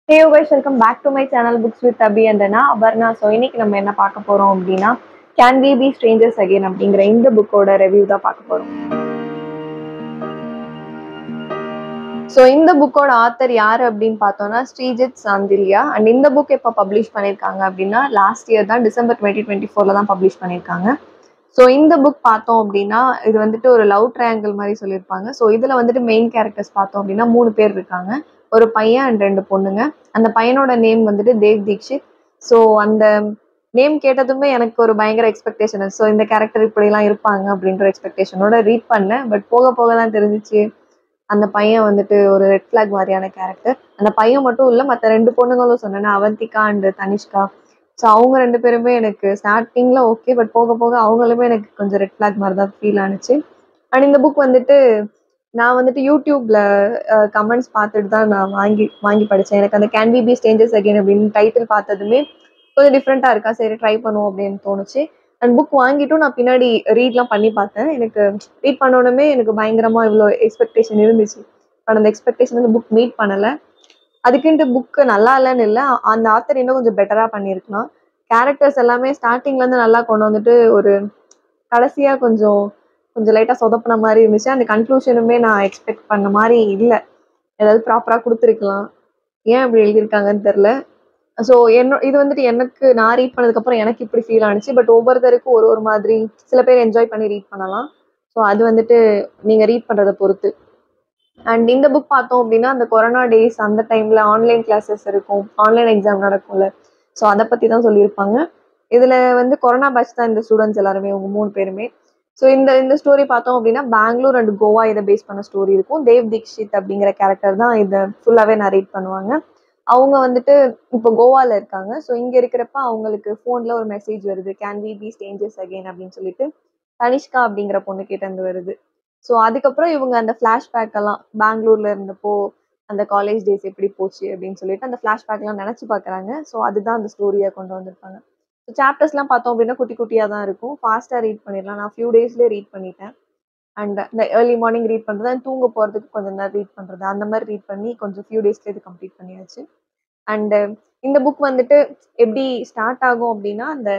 Hey you guys, welcome back to my channel Books with Abhi and Rana. Abarna. So இன்னைக்கு நம்ம என்ன பார்க்க போறோம் அப்படின்னா Can We Be Strangers Again அப்படிங்கிற இந்த புக்கோட ரிவ்யூ தான் பார்க்க போறோம். ஸோ இந்த புக்கோட ஆத்தர் யார் அப்படின்னு பார்த்தோம்னா ஸ்ரீஜித் சாந்தில்யா. அண்ட் இந்த புக் எப்போ பப்ளிஷ் பண்ணியிருக்காங்க அப்படின்னா லாஸ்ட் இயர் தான் டிசம்பர் 2024 தான் பப்ளிஷ் பண்ணியிருக்காங்க. ஸோ இந்த புக் பார்த்தோம் அப்படின்னா இது வந்துட்டு ஒரு லவ் ட்ரையாங்கிள் மாதிரி சொல்லியிருப்பாங்க. ஸோ இதில் வந்துட்டு மெயின் கேரக்டர்ஸ் பார்த்தோம் அப்படின்னா 3 பேர் இருக்காங்க. ஒரு பையன் அண்ட் 2 பொண்ணுங்க. அந்த பையனோட நேம் வந்துட்டு தேவ் தீக்ஷித். ஸோ அந்த நேம் கேட்டதுமே எனக்கு ஒரு பயங்கர எக்ஸ்பெக்டேஷன். ஸோ இந்த கேரக்டர் இப்படிலாம் இருப்பாங்க அப்படின்ற எக்ஸ்பெக்டேஷனோட ரீட் பண்ணேன். பட் போக போக தான் தெரிஞ்சிச்சு அந்த பையன் வந்துட்டு ஒரு ரெட் ஃபிளாக் மாதிரியான கேரக்டர். அந்த பையன் மட்டும் இல்லை, மற்ற 2 பொண்ணுங்களும் சொன்னேன், அவந்திகா அண்ட் தனிஷ்கா. ஸோ அவங்க 2 பேருமே எனக்கு ஸ்டார்டிங்கில் ஓகே, பட் போக போக அவங்களுமே எனக்கு கொஞ்சம் ரெட் ஃபிளாக் மாதிரி தான் ஃபீல் ஆனிச்சு. அண்ட் இந்த புக் வந்துட்டு நான் வந்துட்டு யூடியூப்ல கமெண்ட்ஸ் பார்த்துட்டு தான் நான் வாங்கி படித்தேன். எனக்கு அந்த can we be strangers again அப்படின்னு டைட்டில் பார்த்ததுமே கொஞ்சம் டிஃப்ரெண்ட்டாக இருக்கா, சரி ட்ரை பண்ணுவோம் அப்படின்னு தோணுச்சு. அண்ட் புக் வாங்கிட்டும் நான் பின்னாடி ரீட்லாம் பண்ணி பார்த்தேன். எனக்கு ரீட் பண்ணோடனே எனக்கு பயங்கரமாக இவ்வளோ எக்ஸ்பெக்டேஷன் இருந்துச்சு. ஆனால் அந்த எக்ஸ்பெக்டேஷன் வந்து புக் மீட் பண்ணலை. அதுக்குன்ட்டு புக்கு நல்லா இல்லைன்னு இல்லை, அந்த ஆத்தர் இன்னும் கொஞ்சம் பெட்டராக பண்ணியிருக்கலாம். கேரக்டர்ஸ் எல்லாமே ஸ்டார்டிங்லேருந்து நல்லா கொண்டு வந்துட்டு ஒரு கடைசியாக கொஞ்சம் கொஞ்சம் லைட்டாக சொதப்பின மாதிரி இருந்துச்சு. அந்த கன்க்ளூஷனுமே நான் எக்ஸ்பெக்ட் பண்ண மாதிரி இல்லை. ஏதாவது ப்ராப்பராக கொடுத்துருக்கலாம். ஏன் இப்படி எழுதியிருக்காங்கன்னு தெரில. ஸோ இது வந்துட்டு எனக்கு நான் ரீட் பண்ணதுக்கப்புறம் எனக்கு இப்படி ஃபீல் ஆனிச்சு. பட் ஒவ்வொருத்தருக்கும் ஒரு ஒரு மாதிரி சில பேர் என்ஜாய் பண்ணி ரீட் பண்ணலாம். ஸோ அது வந்துட்டு நீங்கள் ரீட் பண்ணுறதை பொறுத்து. அண்ட் இந்த புக் பார்த்தோம் அப்படின்னா அந்த கொரோனா டேஸ் அந்த டைமில் ஆன்லைன் கிளாஸஸ் இருக்கும், ஆன்லைன் எக்ஸாம் நடக்கும்ல. ஸோ அதை பற்றி தான் சொல்லியிருப்பாங்க. இதில் வந்து கொரோனா பேட்ச் தான் இந்த ஸ்டூடெண்ட்ஸ் எல்லாருமே, அவங்க 3 பேருமே. ஸோ இந்த ஸ்டோரி பார்த்தோம் அப்படின்னா பெங்களூர் அண்ட் கோவா இதை பேஸ் பண்ண ஸ்டோரி இருக்கும். தேவ் தீக்ஷித் அப்படிங்கிற கேரக்டர் தான் இதை ஃபுல்லாகவே நரேட் பண்ணுவாங்க. அவங்க வந்துட்டு இப்போ கோவாவில் இருக்காங்க. ஸோ இங்கே இருக்கிறப்ப அவங்களுக்கு ஃபோனில் ஒரு மெசேஜ் வருது, can we be strangers again அப்படின்னு சொல்லிட்டு தனிஷ்கா அப்படிங்கிற பொண்ணு கிட்ட இருந்து வருது. ஸோ அதுக்கப்புறம் இவங்க அந்த ஃப்ளாஷ்பேக் எல்லாம் பெங்களூர்ல இருந்தப்போ அந்த காலேஜ் டேஸ் எப்படி போச்சு அப்படின்னு சொல்லிட்டு அந்த ஃப்ளாஷ்பேக்லாம் நினச்சி பார்க்குறாங்க. ஸோ அதுதான் அந்த ஸ்டோரியாக கொண்டு வந்திருப்பாங்க. ஸோ சாப்டர்ஸ்லாம் பார்த்தோம் அப்படின்னா குட்டி குட்டியாக தான் இருக்கும். ஃபாஸ்ட்டாக ரீட் பண்ணிடலாம். நான் ஃபியூ டேஸ்லேயே ரீட் பண்ணிட்டேன். அண்ட் இந்த ஏர்லி மார்னிங் ரீட் பண்ணுறது, தூங்க போகிறதுக்கு கொஞ்சம் நேரம் ரீட் பண்ணுறது, அந்த மாதிரி ரீட் பண்ணி கொஞ்சம் ஃபியூ டேஸ்லேயே இது கம்ப்ளீட் பண்ணியாச்சு. அண்டு இந்த புக் வந்துட்டு எப்படி ஸ்டார்ட் ஆகும் அப்படின்னா அந்த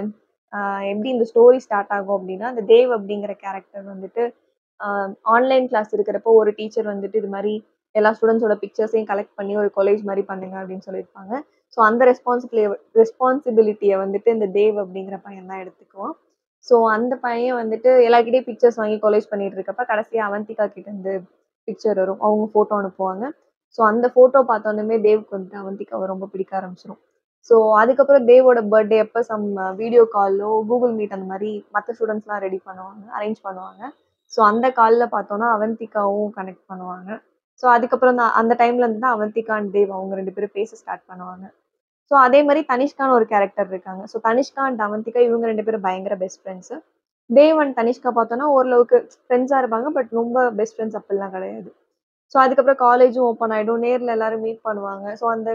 எப்படி இந்த ஸ்டோரி ஸ்டார்ட் ஆகும் அப்படின்னா அந்த தேவ் அப்படிங்கிற கேரக்டர் வந்துட்டு ஆன்லைன் கிளாஸ் இருக்கிறப்போ ஒரு டீச்சர் வந்துட்டு இது மாதிரி எல்லா ஸ்டூடெண்ட்ஸோட பிக்சர்ஸையும் கலெக்ட் பண்ணி ஒரு காலேஜ் மாதிரி பண்ணுங்க அப்படின்னு சொல்லியிருப்பாங்க. ஸோ அந்த ரெஸ்பான்சிபிலிட்டியை வந்துட்டு இந்த தேவ் அப்படிங்கிற பையன் தான் எடுத்துக்குவான். ஸோ அந்த பையன் வந்துட்டு எல்லாருக்கிட்டையும் பிக்சர்ஸ் வாங்கி காலேஜ் பண்ணிட்டு இருக்கப்ப கடைசியாக அவந்திகா கிட்ட இருந்து பிக்சர் வரும், அவங்க ஃபோட்டோ அனுப்புவாங்க. ஸோ அந்த ஃபோட்டோ பார்த்தோன்னே தேவ்க்கு வந்துட்டு அவந்திகாவை ரொம்ப பிடிக்க ஆரம்பிச்சிடும். ஸோ அதுக்கப்புறம் தேவோட பர்த்டே அப்போ வீடியோ காலோ கூகுள் மீட் அந்த மாதிரி மற்ற ஸ்டூடெண்ட்ஸ்லாம் ரெடி பண்ணுவாங்க, அரேஞ்ச் பண்ணுவாங்க. ஸோ அந்த காலில் பார்த்தோன்னா அவந்திகாவும் கனெக்ட் பண்ணுவாங்க. ஸோ அதுக்கப்புறம் தான் அந்த டைம்லேருந்து தான் அவந்திகா அண்ட் தேவ் அவங்க 2 பேரும் பேச ஸ்டார்ட் பண்ணுவாங்க. ஸோ அதே மாதிரி தனிஷ்கான்னு ஒரு கேரக்டர் இருக்காங்க. ஸோ தனிஷ்கா அண்ட் அவந்திகா இவங்க 2 பேரும் பயங்கர best friends. Dev and Tanishka பார்த்தோன்னா ஓரளவுக்கு ஃப்ரெண்ட்ஸாக இருப்பாங்க, பட் ரொம்ப பெஸ்ட் ஃப்ரெண்ட்ஸ் அப்படிலாம் கிடையாது. ஸோ அதுக்கப்புறம் காலேஜும் ஓப்பன் ஆகிடும், நேரில் எல்லாரும் மீட் பண்ணுவாங்க. ஸோ அந்த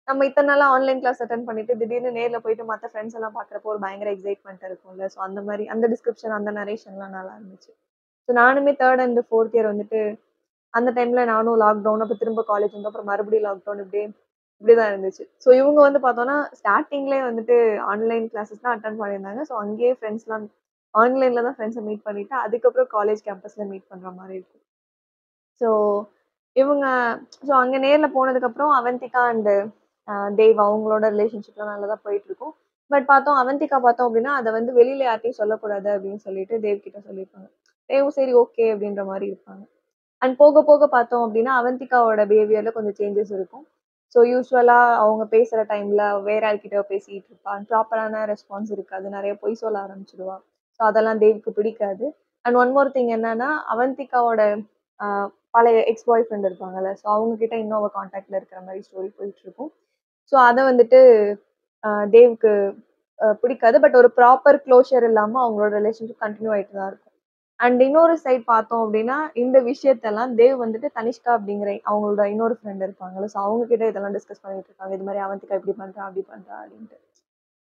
நம்ம இத்தனை நாளாக ஆன்லைன் கிளாஸ் அட்டன் பண்ணிட்டு திடீர்னு நேரில் போயிட்டு மற்ற ஃப்ரெண்ட்ஸ் எல்லாம் பார்க்குறப்போ ஒரு பயங்கர எக்ஸைட்மெண்ட் இருக்கும்ல. ஸோ அந்த மாதிரி அந்த டிஸ்கிரிப்ஷன் அந்த நரேஷன்லாம் நல்லா இருந்துச்சு. ஸோ நானுமே 3rd அண்ட் 4th இயர் வந்துட்டு அந்த டைமில் நானும் லாக்டவுன், அப்போ திரும்ப காலேஜ் வந்து அப்புறம் மறுபடியும் லாக்டவுன் இப்படி தான் இருந்துச்சு. ஸோ இவங்க வந்து பார்த்தோன்னா ஸ்டார்டிங்லேயே வந்துட்டு ஆன்லைன் கிளாஸஸ் தான் அட்டன் பண்ணியிருந்தாங்க. ஸோ அங்கேயே ஃப்ரெண்ட்ஸ்லாம் ஆன்லைனில் தான் ஃப்ரெண்ட்ஸை மீட் பண்ணிவிட்டு அதுக்கப்புறம் காலேஜ் கேம்பஸில் மீட் பண்ணுற மாதிரி இருக்கும். ஸோ இவங்க ஸோ அங்கே நேரில் போனதுக்கப்புறம் அவந்திகா அண்டு தேவ் அவங்களோட ரிலேஷன்ஷிப்லாம் நல்லா தான் போயிட்டுருக்கும். பட் பார்த்தோம் அவந்திகா பார்த்தோம் அப்படின்னா அதை வந்து வெளியில் யார்ட்டையும் சொல்லக்கூடாது அப்படின்னு சொல்லிட்டு தேவ் கிட்ட சொல்லியிருப்பாங்க. தேவ் சரி ஓகே அப்படின்ற மாதிரி இருப்பாங்க. அண்ட் போக போக பார்த்தோம் அப்படின்னா அவந்திகாவோட பிஹேவியரில் கொஞ்சம் சேஞ்சஸ் இருக்கும். ஸோ யூஸ்வலாக அவங்க பேசுகிற டைமில் வேற ஆள்கிட்ட பேசிகிட்டு இருப்பாள், ப்ராப்பரான ரெஸ்பான்ஸ் இருக்காது, நிறைய பொய் சொல்ல ஆரம்பிச்சிடுவா. ஸோ அதெல்லாம் தேவ்க்கு பிடிக்காது. அண்ட் ஒன் மோர் திங் என்னன்னா அவந்திகாவோட பழைய எக்ஸ் பாய் ஃப்ரெண்ட் இருப்பாங்கல்ல, ஸோ அவங்கக்கிட்ட இன்னும் அவள் காண்டாக்டில் இருக்கிற மாதிரி ஸ்டோரி போயிட்டுருக்கும். ஸோ அதை வந்துட்டு தேவ்க்கு பிடிக்காது. பட் ஒரு ப்ராப்பர் க்ளோஷர் இல்லாமல் அவங்களோட ரிலேஷன்ஷிப் கண்டினியூ ஆகிட்டு தான் இருக்கும். அண்ட் இன்னொரு சைட் பார்த்தோம் அப்படின்னா இந்த விஷயத்தெல்லாம் தேவ் வந்துட்டு தனிஷ்கா அப்படிங்கிற அவங்களோட இன்னொரு ஃப்ரெண்ட் இருப்பாங்கல்ல, ஸோ அவங்க கிட்ட இதெல்லாம் டிஸ்கஸ் பண்ணிட்டு இருக்காங்க, இது மாதிரி அவந்திகா இப்படி பண்ணுறா அப்படி பண்ணுறா அப்படின்ட்டு.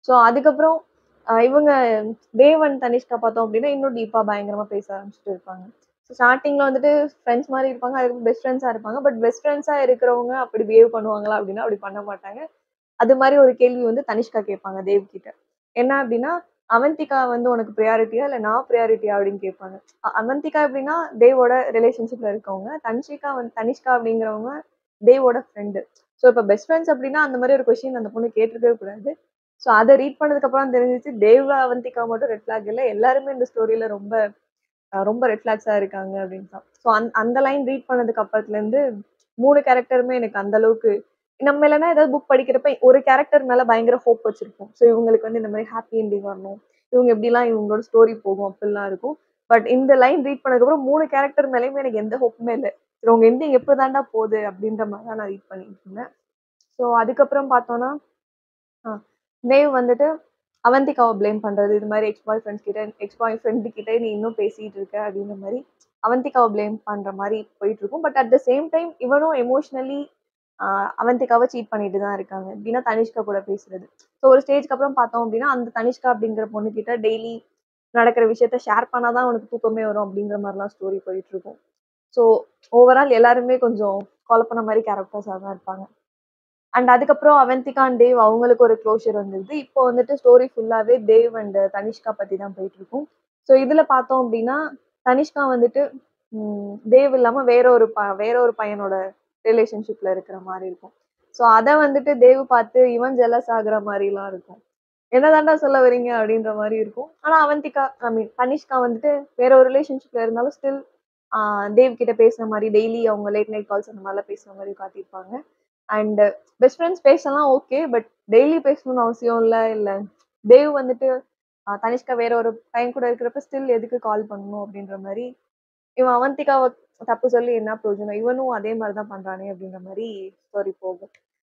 ஸோ அதுக்கப்புறம் இவங்க தேவ் அண்ட் தனிஷ்கா பார்த்தோம் அப்படின்னா இன்னும் டீப்பாக பயங்கரமாக பேச ஆரம்பிச்சுட்டு இருப்பாங்க. ஸ்டார்டிங்ல வந்துட்டு ஃப்ரெண்ட்ஸ் மாரி இருப்பாங்க. அதுக்கு பெஸ்ட் ஃப்ரெண்ட்ஸா இருப்பாங்க. பட் பெஸ்ட் ஃப்ரெண்ட்ஸா இருக்கிறவங்க அப்படி பிஹேவ் பண்ணுவாங்களா அப்படின்னா, அப்படி பண்ண மாட்டாங்க. அது மாரி ஒரு கேள்வி வந்து தனிஷ்கா கேட்பாங்க தேவ் கிட்ட. என்ன அப்படின்னா, "அவந்திகா வந்து உனக்கு பிரையாரிட்டியா? இல்ல நான் பிரையாரிட்டியா?" அப்படின்னு கேட்பாங்க. அவந்திகா எப்படின்னா, தேவோட ரிலேஷன்ஷிப்ல இருக்கவங்க. தனிஷ்கா அப்படிங்கிறவங்க தேவோட ஃப்ரெண்டு. ஸோ இப்ப பெஸ்ட் ஃப்ரெண்ட்ஸ் அப்படின்னா, அந்த மாரி ஒரு கொஸ்டின் அந்த பொண்ணு கேட்டிருக்கவே கூடாது. ஸோ அத ரீட் பண்ணதுக்கு அப்புறம் தெரிஞ்சுச்சு, தேவ், அவந்திகா மட்டும் ரெட் ஃபிளாக் இல்ல. எல்லாருமே இந்த ஸ்டோரியில ரொம்ப ரெட் ஃபிளாக்ஸா இருக்காங்க அப்படின்னு தான். ஸோ அந்த லைன் ரீட் பண்ணதுக்கு அப்புறத்துலேருந்து 3 கேரக்டருமே எனக்கு அந்த அளவுக்கு நம்ம இல்லன்னா ஏதாவது புக் படிக்கிறப்ப ஒரு கேரக்டர் மேல பயங்கர ஹோப் வச்சிருப்போம். ஸோ இவங்களுக்கு வந்து இந்த மாதிரி ஹாப்பி எண்டிங் வரணும். இவங்க எப்படிலாம் இவங்களோட ஸ்டோரி போகும் அப்படிலாம் இருக்கும். பட் இந்த லைன் ரீட் பண்ணதுக்கப்புறம் 3 கேரக்டர் மேலயுமே எனக்கு எந்த ஹோப்புமே இல்ல. சரி உங்க எண்டிங் எப்படி தாண்டா போகுது அப்படின்ற மாதிரி தான் நான் ரீட் பண்ணிட்டு இருந்தேன். ஸோ அதுக்கப்புறம் பார்த்தோம்னா, ஆ தேவ் வந்துட்டு அவந்திகாவ ப்ளேம் பண்றது. இது மாரி எக்ஸ் பாய் ஃப்ரெண்ட் கிட்ட நீ இன்னும் பேசிட்டு இருக்க அப்படின்ற மாரி அவந்திகாவ ப்ளேம் பண்ற மாரி போயிட்டுருக்கும். But at the same time இவனும் எமோஷனலி ஆ அவந்திகாவ சீட் பண்ணிட்டு தான் இருக்காங்க. எப்படின்னா தனிஷ்கா கூட பேசுறது. ஸோ ஒரு ஸ்டேஜ்க்கு அப்புறம் பார்த்தோம் அப்படின்னா, அந்த தனிஷ்கா அப்படிங்கிற பொண்ணுகிட்ட டெய்லி நடக்கிற விஷயத்த ஷேர் பண்ணா தான் அவனுக்கு தூக்கமே வரும் அப்படிங்கிற மாரிலாம் ஸ்டோரி போயிட்டுருக்கும். ஸோ ஓவரால் எல்லாருமே கொஞ்சம் குழப்புன மாரி கேரக்டர்ஸா தான் இருப்பாங்க. அண்ட் அதுக்கப்புறம் அவந்திகா அண்ட் தேவ் அவங்களுக்கு ஒரு க்ளோஷர் வந்துருது. இப்போ வந்துட்டு ஸ்டோரி ஃபுல்லாவே தேவ் அண்ட் தனிஷ்கா பத்தி தான் போயிட்டுருக்கும். ஸோ இதுல பார்த்தோம் அப்டின்னா, தனிஷ்கா வந்துட்டு தேவ் இல்லாம வேற ஒரு பையனோட ரிலேஷன்ஷிப்ல இருக்கிற மாரி இருக்கும். ஸோ அத வந்துட்டு தேவ் பார்த்து இவன் ஜெலஸ் ஆகுற மாரிலாம் இருக்கும். "என்ன தாண்டா சொல்ல வரீங்க?" அப்படின்ற மாரி இருக்கும். ஆனா அவந்திகா ஐ மீன் தனிஷ்கா வந்துட்டு வேற ஒரு ரிலேஷன்ஷிப்ல இருந்தாலும் ஸ்டில் ஆ தேவ் கிட்ட பேசுற மாரி டெய்லி அவங்க லேட் நைட் கால்ஸ் அந்த மாரிலாம் பேசுற மாரி காட்டியிருப்பாங்க. அண்ட் பெஸ்ட் ஃப்ரெண்ட்ஸ் பேசலாம் ஓகே. பட் டெய்லி பேசணும்னு அவசியம் இல்ல. இல்ல தேவ் வந்துட்டு தனிஷ்கா வேற ஒரு பையன் கூட இருக்கிறப்ப ஸ்டில் எதுக்கு கால் பண்ணணும் அப்படின்ற மாரி, இவன் அவந்திகாவ தப்பு சொல்லி என்ன பிரயோஜனம்? இவனும் அதே மாரி தான் பண்றானே அப்படின்ற மாரி ஸ்டோரி போகும்.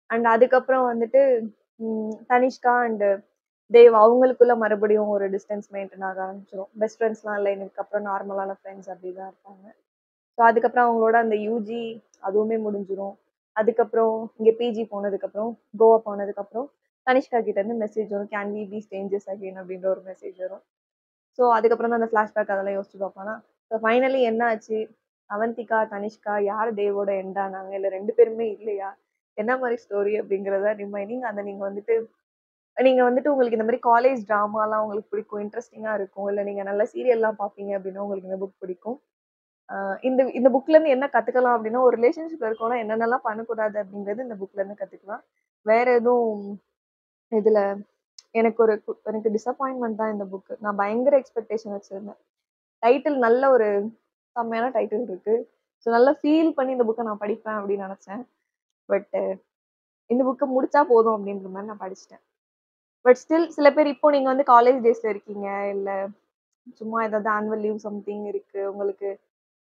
அண்ட் அதுக்கப்புறம் வந்துட்டு தனிஷ்கா அண்ட் தேவ் அவங்களுக்குள்ள மறுபடியும் ஒரு டிஸ்டன்ஸ் மெயின்டெயின் ஆக ஆரம்பிச்சுரும். பெஸ்ட் ஃப்ரெண்ட்ஸ்லாம் இல்ல. இதுக்கப்புறம் நார்மலான ஃப்ரெண்ட்ஸ் அப்படி தான் இருப்பாங்க. ஸோ அதுக்கப்புறம் அவங்களோட அந்த யூஜி அதுவுமே முடிஞ்சிரும். அதுக்கப்புறம் இங்க பிஜி போனதுக்கப்புறம், கோவா போனதுக்கப்புறம் தனிஷ்கா கிட்ட இருந்து மெசேஜ் வரும். "Can we be strangers again" அப்படின்ற ஒரு மெசேஜ் வரும். ஸோ அதுக்கப்புறம் தான் அந்த ஃபிளாஷ்பேக் அதெல்லாம் யோசிச்சு பார்ப்பானா. ஸோ ஃபைனலி என்ன ஆச்சு? அவந்திகா, தனிஷ்கா யார் தேவோட எண்ட் ஆனாங்க? இல்ல 2 பேருமே இல்லையா? என்ன மாரி ஸ்டோரி அப்படிங்கிறத ரிமைனிங் அத நீங்க வந்துட்டு உங்களுக்கு இந்த மாரி காலேஜ் ட்ராமாலாம் உங்களுக்கு பிடிக்கும், இன்ட்ரஸ்டிங்கா இருக்கும். இல்ல நீங்க நல்ல சீரியல்லாம் பார்ப்பீங்க அப்படின்னா உங்களுக்கு இந்த புக் பிடிக்கும். ஆ இந்த இந்த புக்ல இருந்து என்ன கத்துக்கலாம் அப்படின்னா, ஒரு ரிலேஷன்ஷிப்ல இருக்கோம்னா என்னென்னலாம் பண்ணக்கூடாது அப்படிங்கிறது இந்த புக்ல இருந்து கத்துக்கலாம். வேற எதுவும் இதுல எனக்கு டிசப்பாயின்ட்மென்ட் தான் இந்த புக். நான் பயங்கர எக்ஸ்பெக்டேஷன் வச்சிருந்தேன். டைட்டில் நல்ல ஒரு செம்மையான டைட்டில் இருக்கு. ஸோ நல்லா ஃபீல் பண்ணி இந்த புக்க நான் படிப்பேன் அப்படின்னு நெனச்சேன். பட் இந்த புக்க முடிச்சா போதும் அப்படின்ற மாரி நான் படிச்சுட்டேன். பட் ஸ்டில் சில பேர் இப்போ நீங்க வந்து காலேஜ் டேஸ்ல இருக்கீங்க, இல்ல சும்மா ஏதாவது ஆனுவல் லீவ் சம்திங் இருக்கு. உங்களுக்கு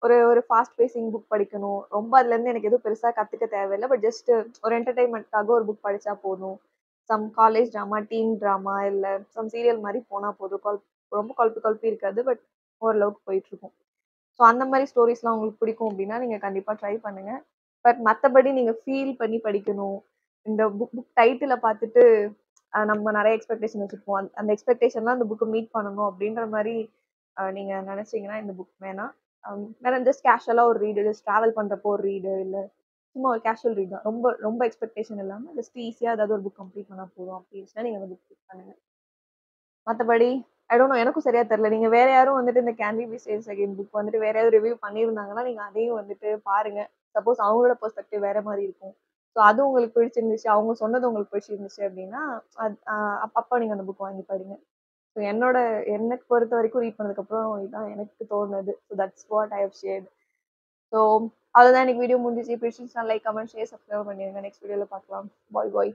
ஒரு ஒரு ஃபாஸ்ட் பேசிங் புக் படிக்கணும். ரொம்ப அதுலேருந்து எனக்கு எதுவும் பெருசா கத்துக்க தேவையில்ல. பட் ஜஸ்ட் ஒரு என்டர்டெயின்மென்ட்க்காக ஒரு புக் படிச்சா போதும். Some college drama, teen drama இல்ல சம் சீரியல் மாரி போனா போதும். ரொம்ப கொழப்பி கொழப்பி இருக்காது. பட் ஓரளவுக்கு போயிட்டுருக்கும். ஸோ அந்த மாரி ஸ்டோரீஸ்லாம் உங்களுக்கு பிடிக்கும் அப்டின்னா, நீங்க கண்டிப்பா ட்ரை பண்ணுங்க. பட் மத்தபடி நீங்க ஃபீல் பண்ணி படிக்கணும். இந்த புக் புக் டைட்டில பார்த்துட்டு நம்ம நெறைய எக்ஸ்பெக்டேஷன் வச்சிருப்போம். அந்த எக்ஸ்பெக்டேஷன்லாம் அந்த புக்க மீட் பண்ணணும் அப்டின்ற மாரி நீங்க நெனச்சீங்கன்னா இந்த புக் வேணாம். வேற ஜஸ்ட் கேஷுவலா ஒரு ரீடு, ஜஸ்ட் டிராவல் பண்றப்போ ஒரு ரீடு, இல்ல சும்மா ஒரு கேஷுவல் ரீட் தான். ரொம்ப ரொம்ப எக்ஸ்பெக்டேஷன் இல்லாம ஜஸ்ட் ஈஸியா ஏதாவது ஒரு புக் கம்ப்ளீட் பண்ணா போதும் அப்டி இருந்துச்சுன்னா நீங்க அந்த புக் ரீட் பண்ணுங்க. மத்தபடி ஐ டோன்ட் நோ எனக்கும் சரியா தெரியல. நீங்க வேற யாரும் வந்துட்டு இந்த can we be saves again book வந்துட்டு வேற யாராவது ரிவ்யூ பண்ணியிருந்தாங்கன்னா, நீங்க அதையும் வந்துட்டு பாருங்க. சப்போஸ் அவங்களோட பெர்ஸ்பெக்டிவ் வேற மாரி இருக்கும். ஸோ அது உங்களுக்கு பிடிச்சிருந்துச்சு, அவங்க சொன்னது உங்களுக்கு பிடிச்சிருந்துச்சு அப்டின்னா, அத் அ அப்ப நீங்க அந்த புக் வாங்கி படிங்க. ஸோ எனக்கு பொறுத்தவரைக்கும் ரீட் பண்ணதுக்கப்புறம் இதான் எனக்கு தோணுது. So that's what I have shared. So அவ்வளோதான் இன்னைக்கு வீடியோ முடிஞ்சுச்சு. பிடிச்சிருந்துச்சுன்னா லைக், கமெண்ட், ஷேர், சப்ஸ்கிரைப் பண்ணிருங்க. நெக்ஸ்ட் வீடியோல பார்க்கலாம். பாய் பாய்.